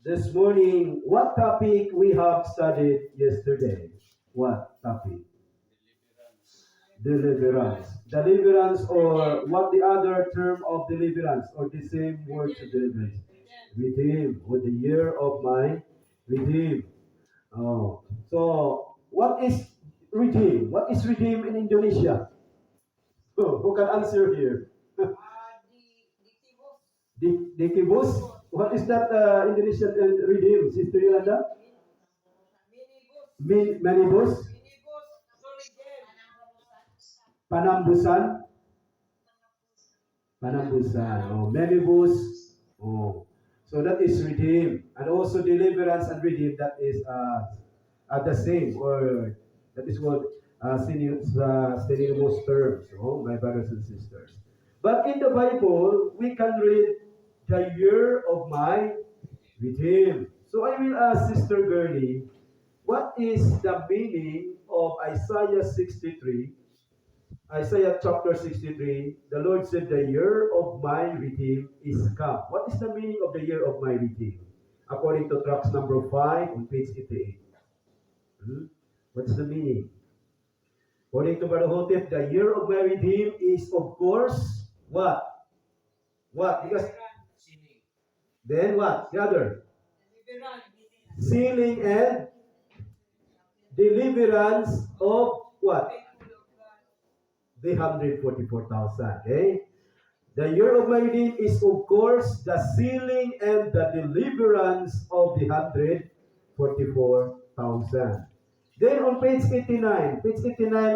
this morning, what topic we have studied yesterday? What topic? Deliverance. Deliverance, or what the other term of deliverance, or the same word to deliverance? Redeem. With the year of my redeem. Oh. So, what is redeem? What is redeem in Indonesia? Oh, who can answer here? Dikibus? What is that Indonesian redeem, Sister Yolanda? Minibus? Panambusan? Panambusan. Oh, minibus. Oh. So that is redeem. And also deliverance and redeem, that is the same, or that is what synonymous terms, oh, my brothers and sisters. But in the Bible, we can read the year of my redeem. So I will ask Sister Gurley, what is the meaning of Isaiah 63? Isaiah chapter 63, the Lord said, the year of my redeem is come. What is the meaning of the year of my redeem? According to tracts number 5 on page 88. What's the meaning? According to Brother Hotep, the year of my redeem is, of course, what? What? Because then what? The other? Sealing and deliverance of what? The 144,000. Okay? The year of my redeem is, of course, the sealing and the deliverance of the 144,000. Then on page 89,